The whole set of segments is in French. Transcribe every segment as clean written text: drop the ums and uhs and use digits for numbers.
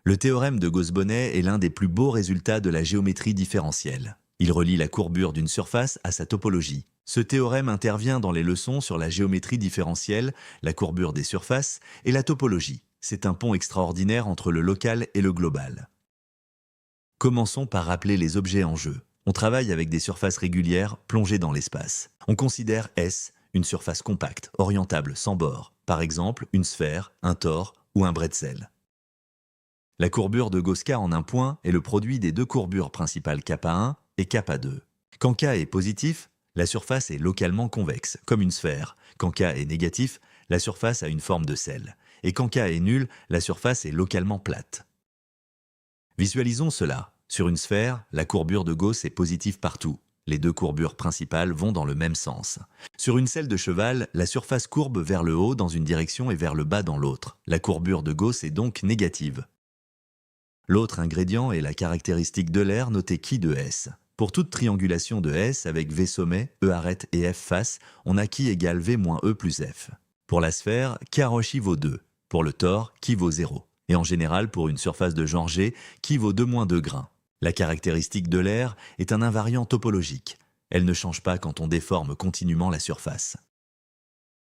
Le théorème de Gauss-Bonnet est l'un des plus beaux résultats de la géométrie différentielle. Il relie la courbure d'une surface à sa topologie. Ce théorème intervient dans les leçons sur la géométrie différentielle, la courbure des surfaces et la topologie. C'est un pont extraordinaire entre le local et le global. Commençons par rappeler les objets en jeu. On travaille avec des surfaces régulières plongées dans l'espace. On considère S une surface compacte, orientable, sans bord. Par exemple, une sphère, un tore ou un bretzel. La courbure de Gauss-K en un point est le produit des deux courbures principales kappa1 et kappa2. Quand K est positif, la surface est localement convexe, comme une sphère. Quand K est négatif, la surface a une forme de sel. Et quand K est nul, la surface est localement plate. Visualisons cela. Sur une sphère, la courbure de Gauss est positive partout. Les deux courbures principales vont dans le même sens. Sur une selle de cheval, la surface courbe vers le haut dans une direction et vers le bas dans l'autre. La courbure de Gauss est donc négative. L'autre ingrédient est la caractéristique d'Euler notée chi de S. Pour toute triangulation de S avec V sommet, E arête et F face, on a chi égale V moins E plus F. Pour la sphère, K chi vaut 2. Pour le tore, chi vaut 0. Et en général, pour une surface de genre G, chi vaut 2 moins 2 grains. La caractéristique d'Euler est un invariant topologique. Elle ne change pas quand on déforme continuellement la surface.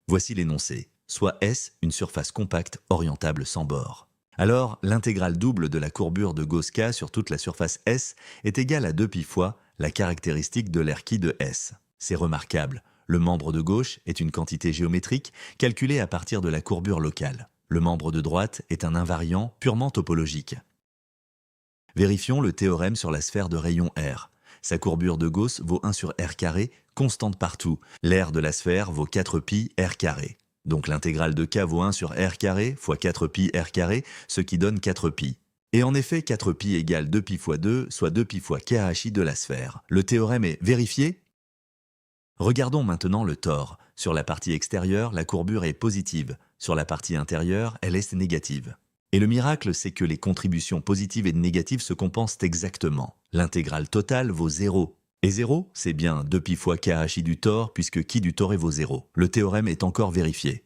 Voici l'énoncé. Soit S une surface compacte orientable sans bord. Alors, l'intégrale double de la courbure de Gauss-K sur toute la surface S est égale à 2 pi fois la caractéristique d'Euler chi de S. C'est remarquable. Le membre de gauche est une quantité géométrique calculée à partir de la courbure locale. Le membre de droite est un invariant purement topologique. Vérifions le théorème sur la sphère de rayon R. Sa courbure de Gauss vaut 1 sur R carré, constante partout. L'aire de la sphère vaut 4 pi R carré. Donc l'intégrale de K vaut 1 sur R carré fois 4 pi R carré, ce qui donne 4 pi. Et en effet, 4 pi égale 2 pi fois 2, soit 2 pi fois KHI de la sphère. Le théorème est vérifié. Regardons maintenant le tore. Sur la partie extérieure, la courbure est positive. Sur la partie intérieure, elle est négative. Et le miracle, c'est que les contributions positives et négatives se compensent exactement. L'intégrale totale vaut 0. Et 0, c'est bien 2 pi fois KHI du tore, puisque chi du tore vaut 0. Le théorème est encore vérifié.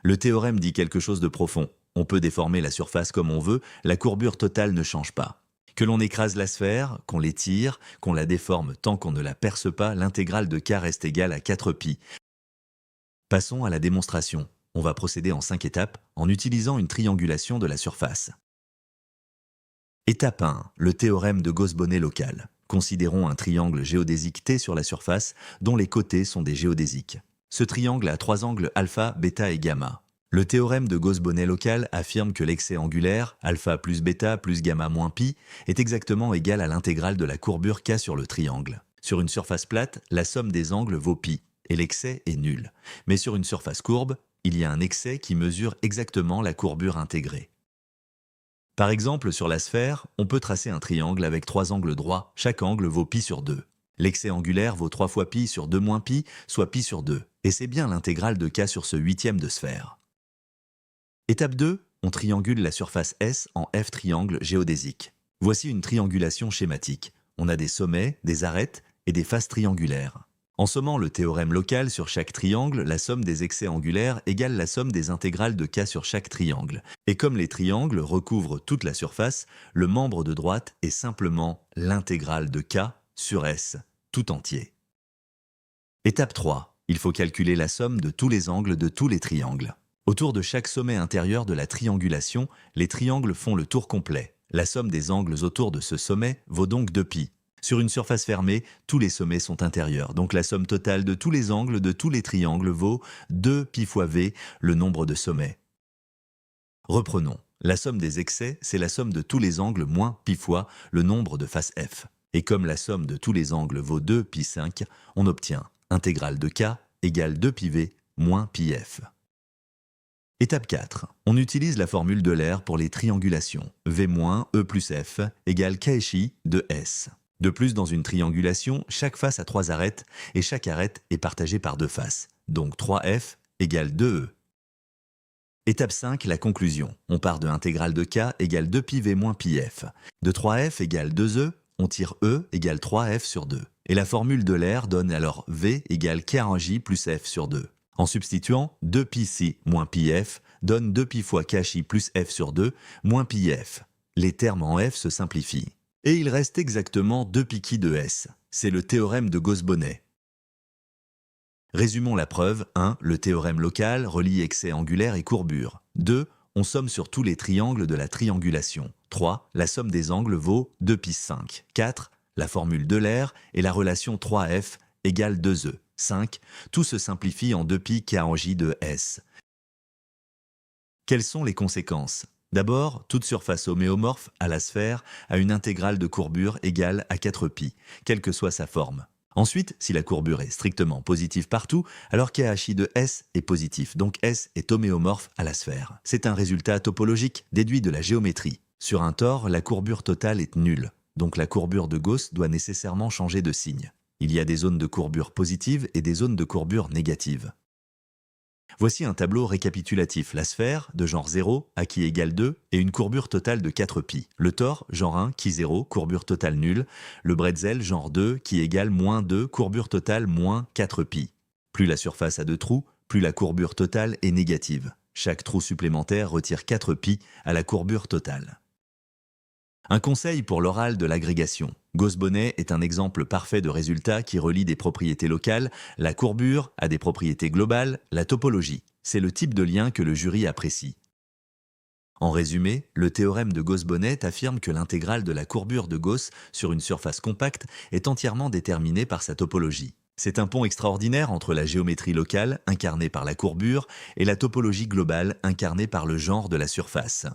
Le théorème dit quelque chose de profond. On peut déformer la surface comme on veut, la courbure totale ne change pas. Que l'on écrase la sphère, qu'on l'étire, qu'on la déforme tant qu'on ne la perce pas, l'intégrale de K reste égale à 4 pi. Passons à la démonstration. On va procéder en 5 étapes en utilisant une triangulation de la surface. Étape 1. Le théorème de Gauss-Bonnet local. Considérons un triangle géodésique T sur la surface dont les côtés sont des géodésiques. Ce triangle a 3 angles alpha, bêta et gamma. Le théorème de Gauss-Bonnet local affirme que l'excès angulaire, alpha plus bêta plus gamma moins pi, est exactement égal à l'intégrale de la courbure K sur le triangle. Sur une surface plate, la somme des angles vaut pi, et l'excès est nul. Mais sur une surface courbe, il y a un excès qui mesure exactement la courbure intégrée. Par exemple, sur la sphère, on peut tracer un triangle avec 3 angles droits, chaque angle vaut pi sur 2. L'excès angulaire vaut 3 fois pi sur 2 moins pi, soit pi sur 2, et c'est bien l'intégrale de K sur ce huitième de sphère. Étape 2, on triangule la surface S en F triangle géodésique. Voici une triangulation schématique. On a des sommets, des arêtes et des faces triangulaires. En sommant le théorème local sur chaque triangle, la somme des excès angulaires égale la somme des intégrales de K sur chaque triangle. Et comme les triangles recouvrent toute la surface, le membre de droite est simplement l'intégrale de K sur S, tout entier. Étape 3. Il faut calculer la somme de tous les angles de tous les triangles. Autour de chaque sommet intérieur de la triangulation, les triangles font le tour complet. La somme des angles autour de ce sommet vaut donc 2 pi. Sur une surface fermée, tous les sommets sont intérieurs, donc la somme totale de tous les angles de tous les triangles vaut 2 pi fois V, le nombre de sommets. Reprenons. La somme des excès, c'est la somme de tous les angles moins pi fois le nombre de faces F. Et comme la somme de tous les angles vaut 2 pi 5, on obtient intégrale de K égale 2 pi V moins pi F. Étape 4. On utilise la formule d'Euler pour les triangulations. V moins E plus F égale KHI de S. De plus, dans une triangulation, chaque face a 3 arêtes et chaque arête est partagée par 2 faces. Donc 3F égale 2E. Étape 5, la conclusion. On part de intégrale de K égale 2 pi V moins pi F. De 3F égale 2E, on tire E égale 3F sur 2. Et la formule d'Euler donne alors V égale KJ plus F sur 2. En substituant 2 pi C moins pi F donne 2π fois khi plus f sur 2 moins πf. Les termes en f se simplifient. Et il reste exactement 2π de s. C'est le théorème de Gauss-Bonnet. Résumons la preuve. 1. Le théorème local relie excès angulaire et courbure. 2. On somme sur tous les triangles de la triangulation. 3. La somme des angles vaut 2π5. 4. La formule d'Euler et la relation 3f égale 2e. 5. Tout se simplifie en 2π kj de s. Quelles sont les conséquences? D'abord, toute surface homéomorphe à la sphère a une intégrale de courbure égale à 4π, quelle que soit sa forme. Ensuite, si la courbure est strictement positive partout, alors khi de s est positif, donc s est homéomorphe à la sphère. C'est un résultat topologique déduit de la géométrie. Sur un tore, la courbure totale est nulle, donc la courbure de Gauss doit nécessairement changer de signe. Il y a des zones de courbure positive et des zones de courbure négative. Voici un tableau récapitulatif. La sphère, de genre 0, à qui égale 2, et une courbure totale de 4π. Le tore, genre 1, qui 0, courbure totale nulle. Le bretzel, genre 2, qui égale moins 2, courbure totale moins 4π. Plus la surface a de trous, plus la courbure totale est négative. Chaque trou supplémentaire retire 4π à la courbure totale. Un conseil pour l'oral de l'agrégation. Gauss-Bonnet est un exemple parfait de résultat qui relie des propriétés locales, la courbure, à des propriétés globales, la topologie. C'est le type de lien que le jury apprécie. En résumé, le théorème de Gauss-Bonnet affirme que l'intégrale de la courbure de Gauss sur une surface compacte est entièrement déterminée par sa topologie. C'est un pont extraordinaire entre la géométrie locale, incarnée par la courbure, et la topologie globale, incarnée par le genre de la surface.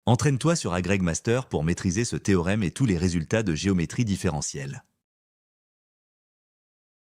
Entraîne-toi sur AgregMaster pour maîtriser ce théorème et tous les résultats de géométrie différentielle.